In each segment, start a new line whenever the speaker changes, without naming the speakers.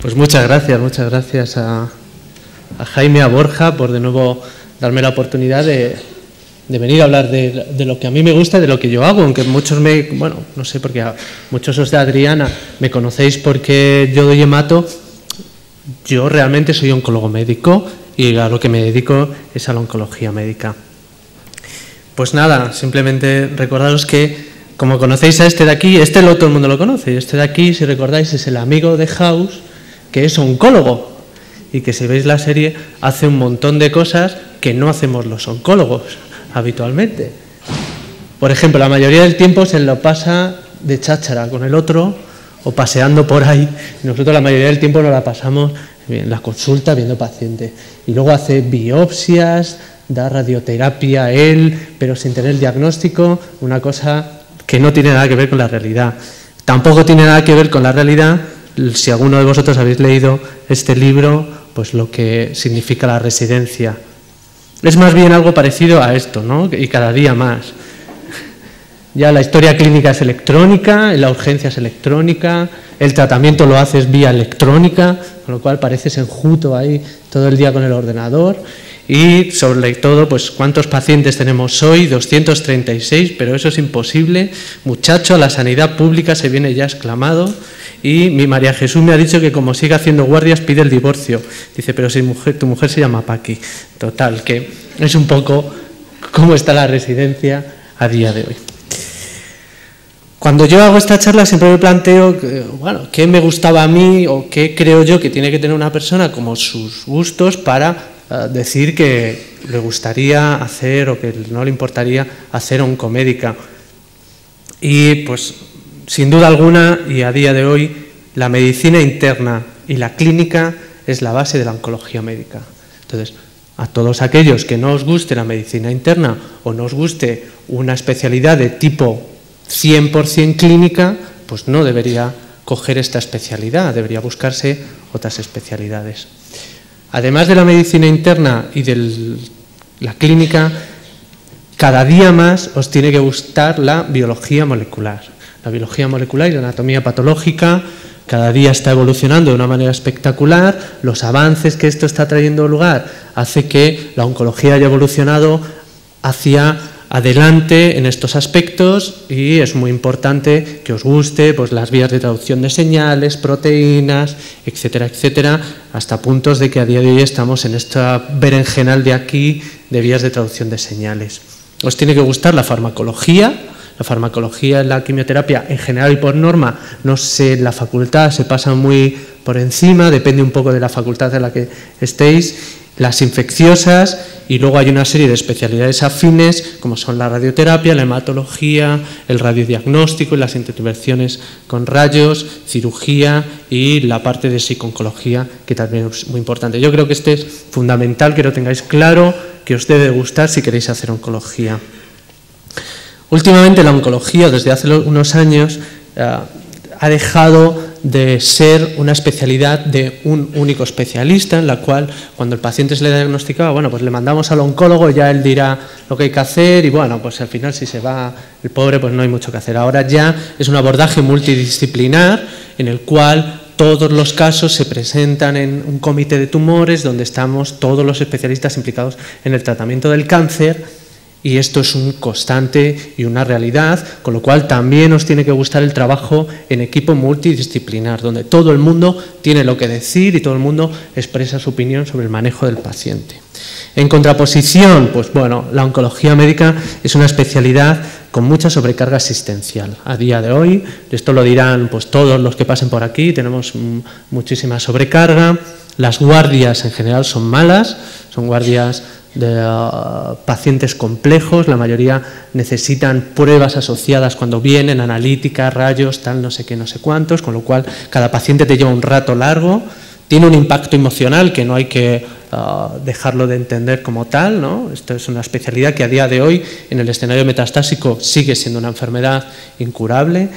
Pues muchas gracias a Jaime, a Borja, por de nuevo darme la oportunidad de venir a hablar de lo que a mí me gusta y de lo que yo hago, aunque muchos no sé, porque muchos os de Adriana me conocéis porque yo doy hemato. Yo realmente soy oncólogo médico y a lo que me dedico es a la oncología médica. Pues nada, simplemente recordaros que, como conocéis a este de aquí, todo el mundo lo conoce, este de aquí, si recordáis, es el amigo de House, que es oncólogo y que, si veis la serie, hace un montón de cosas que no hacemos los oncólogos habitualmente. Por ejemplo, la mayoría del tiempo se lo pasa de cháchara con el otro o paseando por ahí. Nosotros la mayoría del tiempo nos la pasamos en la consulta viendo pacientes. Y luego hace biopsias, da radioterapia él, pero sin tener diagnóstico, una cosa que no tiene nada que ver con la realidad. Tampoco tiene nada que ver con la realidad, si alguno de vosotros habéis leído este libro, pues lo que significa la residencia. Es más bien algo parecido a esto, ¿no? Y cada día más. Ya la historia clínica es electrónica, la urgencia es electrónica, el tratamiento lo haces vía electrónica, con lo cual pareces enjuto ahí todo el día con el ordenador. Y sobre todo, pues ¿cuántos pacientes tenemos hoy? 236, pero eso es imposible. Muchacho, la sanidad pública se viene ya exclamado. Y mi María Jesús me ha dicho que como sigue haciendo guardias pide el divorcio. Dice, pero si tu mujer se llama Paqui. Total, que es un poco cómo está la residencia a día de hoy. Cuando yo hago esta charla siempre me planteo, bueno, qué me gustaba a mí o qué creo yo que tiene que tener una persona como sus gustos para decir que le gustaría hacer o que no le importaría hacer oncomédica. Y pues sin duda alguna, y a día de hoy, la medicina interna y la clínica es la base de la oncología médica. Entonces, a todos aquellos que no os guste la medicina interna o no os guste una especialidad de tipo 100% clínica, pues no debería coger esta especialidad, debería buscarse otras especialidades. Además de la medicina interna y de la clínica, cada día más os tiene que gustar la biología molecular. La biología molecular y la anatomía patológica cada día está evolucionando de una manera espectacular. Los avances que esto está trayendo lugar hace que la oncología haya evolucionado hacia adelante en estos aspectos, y es muy importante que os guste pues las vías de traducción de señales, proteínas, etcétera, etcétera, hasta puntos de que a día de hoy estamos en esta berenjenal de aquí de vías de traducción de señales. Os tiene que gustar la farmacología. La farmacología en la quimioterapia, en general y por norma, no sé, la facultad se pasa muy por encima, depende un poco de la facultad en la que estéis. Las infecciosas, y luego hay una serie de especialidades afines, como son la radioterapia, la hematología, el radiodiagnóstico y las intervenciones con rayos, cirugía y la parte de psico-oncología, que también es muy importante. Yo creo que este es fundamental, que lo tengáis claro, que os debe gustar si queréis hacer oncología. Últimamente la oncología, desde hace unos años, ha dejado de ser una especialidad de un único especialista, en la cual cuando el paciente se le diagnosticaba, bueno, pues le mandamos al oncólogo, ya él dirá lo que hay que hacer y bueno, pues al final si se va el pobre, pues no hay mucho que hacer. Ahora ya es un abordaje multidisciplinar en el cual todos los casos se presentan en un comité de tumores donde estamos todos los especialistas implicados en el tratamiento del cáncer. Y esto es un constante y una realidad, con lo cual también os tiene que gustar el trabajo en equipo multidisciplinar, donde todo el mundo tiene lo que decir y todo el mundo expresa su opinión sobre el manejo del paciente. En contraposición, pues bueno, la oncología médica es una especialidad con mucha sobrecarga asistencial. A día de hoy, esto lo dirán pues todos los que pasen por aquí, tenemos muchísima sobrecarga. Las guardias en general son malas, son guardias de pacientes complejos, la mayoría necesitan pruebas asociadas cuando vienen, analíticas, rayos, tal, no sé qué, no sé cuántos, con lo cual cada paciente te lleva un rato largo, tiene un impacto emocional que no hay que dejarlo de entender como tal, ¿no? Esto es una especialidad que a día de hoy en el escenario metastásico sigue siendo una enfermedad incurable,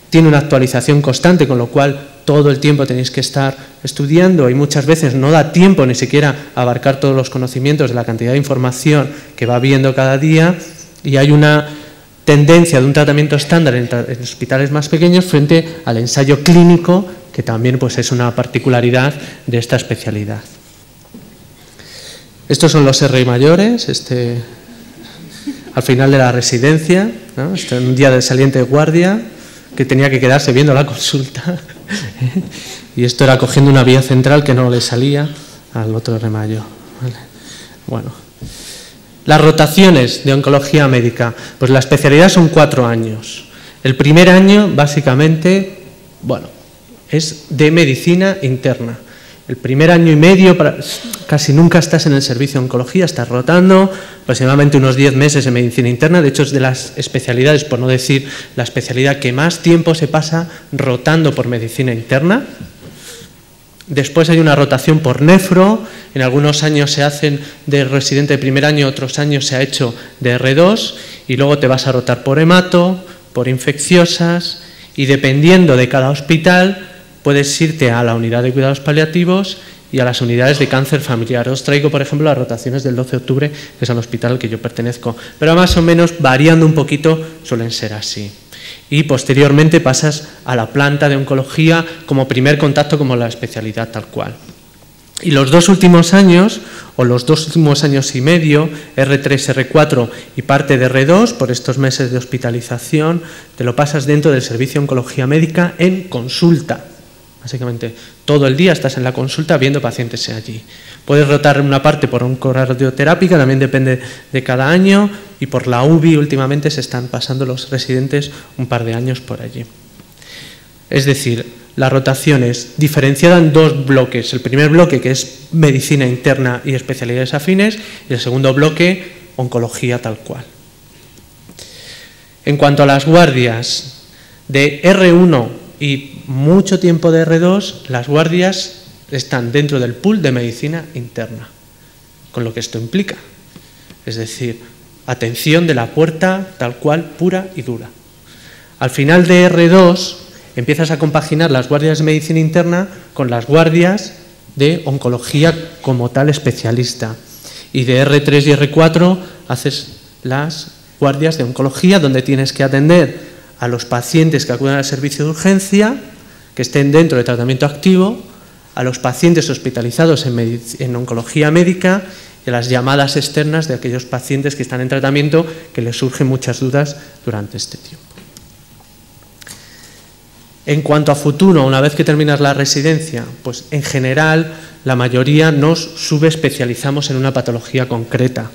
tiene una actualización constante, con lo cual todo el tiempo tenéis que estar estudiando y muchas veces no da tiempo ni siquiera a abarcar todos los conocimientos de la cantidad de información que va viendo cada día, y hay una tendencia de un tratamiento estándar en hospitales más pequeños frente al ensayo clínico, que también pues, es una particularidad de esta especialidad. Estos son los R mayores, al final de la residencia, ¿no? En un día de saliente de guardia, que tenía que quedarse viendo la consulta, y esto era cogiendo una vía central que no le salía al otro R mayor. ¿Vale? Bueno, las rotaciones de oncología médica, pues la especialidad son 4 años. El primer año, básicamente, bueno, es de medicina interna. El primer año y medio casi nunca estás en el servicio de oncología, estás rotando, aproximadamente unos 10 meses en medicina interna. De hecho, es de las especialidades, por no decir la especialidad que más tiempo se pasa rotando por medicina interna. Después hay una rotación por nefro, en algunos años se hacen de residente de primer año, otros años se ha hecho de R2, y luego te vas a rotar por hemato, por infecciosas, y dependiendo de cada hospital, puedes irte a la unidad de cuidados paliativos y a las unidades de cáncer familiar. Os traigo, por ejemplo, las rotaciones del 12 de octubre, que es al hospital al que yo pertenezco. Pero más o menos, variando un poquito, suelen ser así. Y posteriormente pasas a la planta de oncología como primer contacto, como la especialidad tal cual. Y los 2 últimos años, o los 2 últimos años y medio, R3, R4 y parte de R2, por estos meses de hospitalización, te lo pasas dentro del servicio de oncología médica en consulta. Básicamente, todo el día estás en la consulta viendo pacientes allí. Puedes rotar una parte por oncorradioterápica, también depende de cada año, y por la UBI últimamente se están pasando los residentes un par de años por allí. Es decir, la rotación es diferenciada en 2 bloques. El primer bloque, que es medicina interna y especialidades afines, y el segundo bloque, oncología tal cual. En cuanto a las guardias de R1 y mucho tiempo de R2, las guardias están dentro del pool de medicina interna, con lo que esto implica. Es decir, atención de la puerta tal cual, pura y dura. Al final de R2 empiezas a compaginar las guardias de medicina interna con las guardias de oncología como tal especialista. Y de R3 y R4 haces las guardias de oncología, donde tienes que atender a los pacientes que acuden al servicio de urgencia, que estén dentro de tratamiento activo, a los pacientes hospitalizados en oncología médica y a las llamadas externas de aquellos pacientes que están en tratamiento, que les surgen muchas dudas durante este tiempo. En cuanto a futuro, una vez que terminas la residencia, pues en general la mayoría nos subespecializamos en una patología concreta.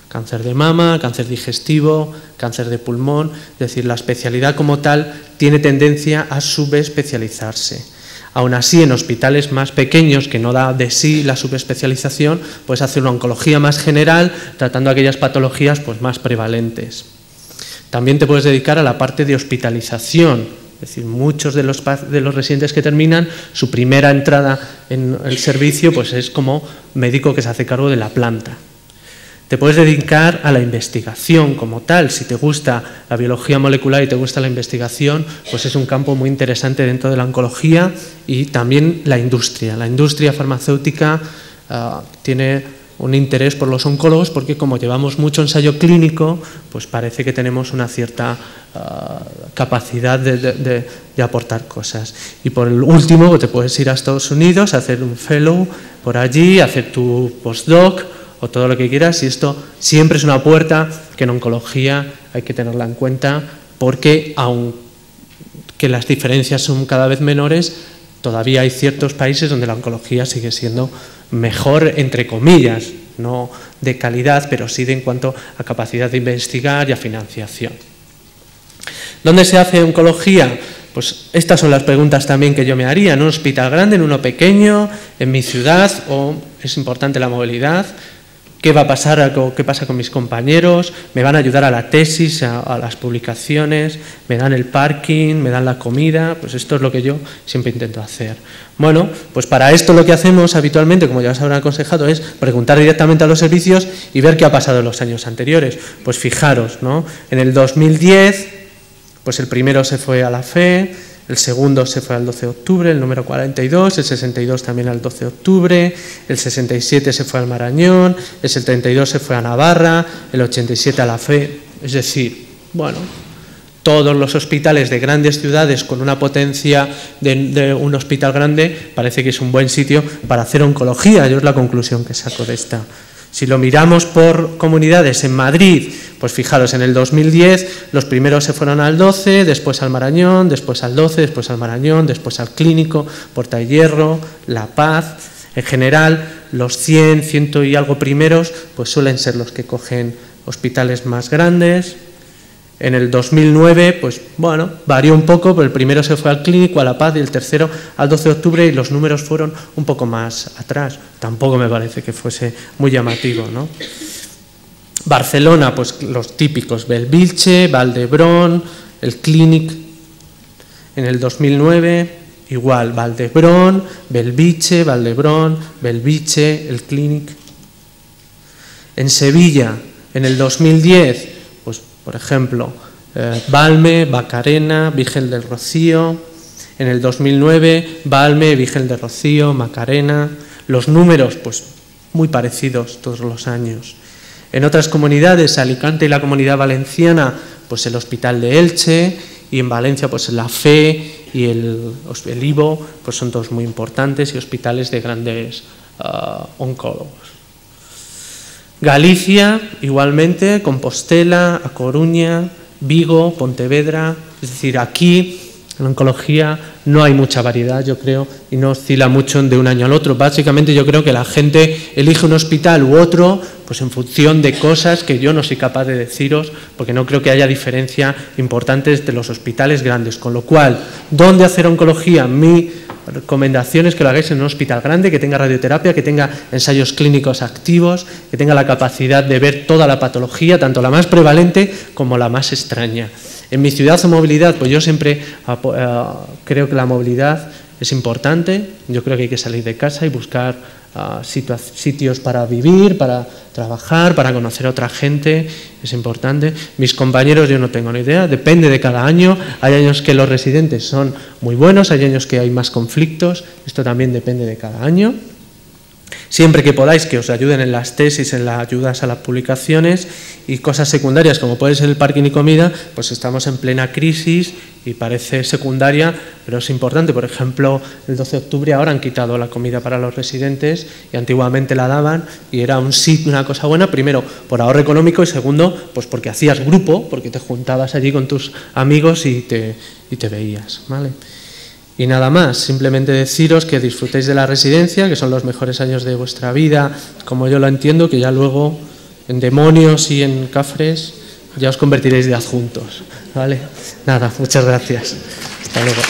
Cáncer de mama, cáncer digestivo, cáncer de pulmón, es decir, la especialidad como tal tiene tendencia a subespecializarse. Aún así, en hospitales más pequeños, que no da de sí la subespecialización, puedes hacer una oncología más general, tratando aquellas patologías pues, más prevalentes. También te puedes dedicar a la parte de hospitalización, es decir, muchos de los residentes que terminan, su primera entrada en el servicio pues, es como médico que se hace cargo de la planta. Te puedes dedicar a la investigación como tal. Si te gusta la biología molecular y te gusta la investigación, pues es un campo muy interesante dentro de la oncología, y también la industria. La industria farmacéutica tiene un interés por los oncólogos porque como llevamos mucho ensayo clínico, pues parece que tenemos una cierta capacidad de aportar cosas. Y por el último, te puedes ir a Estados Unidos a hacer un fellow por allí, hacer tu postdoc, o todo lo que quieras, y esto siempre es una puerta que en oncología hay que tenerla en cuenta, porque aunque las diferencias son cada vez menores, todavía hay ciertos países donde la oncología sigue siendo mejor, entre comillas, no de calidad, pero sí en cuanto a capacidad de investigar y a financiación. ¿Dónde se hace oncología? Pues estas son las preguntas también que yo me haría, en un hospital grande, en uno pequeño, en mi ciudad, o es importante la movilidad. ¿Qué va a pasar? ¿Qué pasa con mis compañeros? ¿Me van a ayudar a la tesis, a las publicaciones? ¿Me dan el parking? ¿Me dan la comida? Pues esto es lo que yo siempre intento hacer. Bueno, pues para esto lo que hacemos habitualmente, como ya os habrán aconsejado, es preguntar directamente a los servicios y ver qué ha pasado en los años anteriores. Pues fijaros, ¿no? En el 2010, pues el primero se fue a la FE, el segundo se fue al 12 de octubre, el número 42, el 62 también al 12 de octubre, el 67 se fue al Marañón, el 72 se fue a Navarra, el 87 a la FE. Es decir, bueno, todos los hospitales de grandes ciudades con una potencia de un hospital grande parece que es un buen sitio para hacer oncología. Yo es la conclusión que saco de esta. Si lo miramos por comunidades, en Madrid, pues fijaros, en el 2010 los primeros se fueron al 12, después al Marañón, después al 12, después al Marañón, después al Clínico, Porta de Hierro, La Paz. En general, los 100 y algo primeros pues suelen ser los que cogen hospitales más grandes. En el 2009, pues bueno, varió un poco, pero el primero se fue al Clínico, a La Paz, y el tercero al 12 de octubre, y los números fueron un poco más atrás. Tampoco me parece que fuese muy llamativo, ¿no? Barcelona, pues los típicos, Bellvitge, Vall d'Hebron, el Clínic. En el 2009, igual, Vall d'Hebron, Bellvitge, Vall d'Hebron, Bellvitge, el Clínic. En Sevilla, en el 2010, pues por ejemplo, Valme, Macarena, Virgen del Rocío. En el 2009, Valme, Virgen del Rocío, Macarena. Los números, pues muy parecidos todos los años. En otras comunidades, Alicante y la Comunidad Valenciana, pues el Hospital de Elche, y en Valencia, pues la Fe y el Ivo, pues son todos muy importantes, y hospitales de grandes oncólogos. Galicia, igualmente, Compostela, A Coruña, Vigo, Pontevedra. Es decir, aquí en la oncología no hay mucha variedad, yo creo, y no oscila mucho de un año al otro. Básicamente yo creo que la gente elige un hospital u otro pues en función de cosas que yo no soy capaz de deciros, porque no creo que haya diferencia importante entre los hospitales grandes. Con lo cual, ¿dónde hacer oncología? Mi recomendación es que lo hagáis en un hospital grande, que tenga radioterapia, que tenga ensayos clínicos activos, que tenga la capacidad de ver toda la patología, tanto la más prevalente como la más extraña. En mi ciudad o movilidad, pues yo siempre creo que la movilidad es importante. Yo creo que hay que salir de casa y buscar sitios para vivir, para trabajar, para conocer a otra gente, es importante. Mis compañeros yo no tengo ni idea, depende de cada año. Hay años que los residentes son muy buenos, hay años que hay más conflictos, esto también depende de cada año. Siempre que podáis, que os ayuden en las tesis, en las ayudas a las publicaciones, y cosas secundarias como puede ser el parking y comida, pues estamos en plena crisis y parece secundaria, pero es importante. Por ejemplo, el 12 de octubre ahora han quitado la comida para los residentes, y antiguamente la daban y era una cosa buena, primero por ahorro económico, y segundo pues porque hacías grupo, porque te juntabas allí con tus amigos y te veías, ¿vale? Y nada más, simplemente deciros que disfrutéis de la residencia, que son los mejores años de vuestra vida, como yo lo entiendo, que ya luego en demonios y en cafres ya os convertiréis de adjuntos, ¿vale? Nada, muchas gracias. Hasta luego.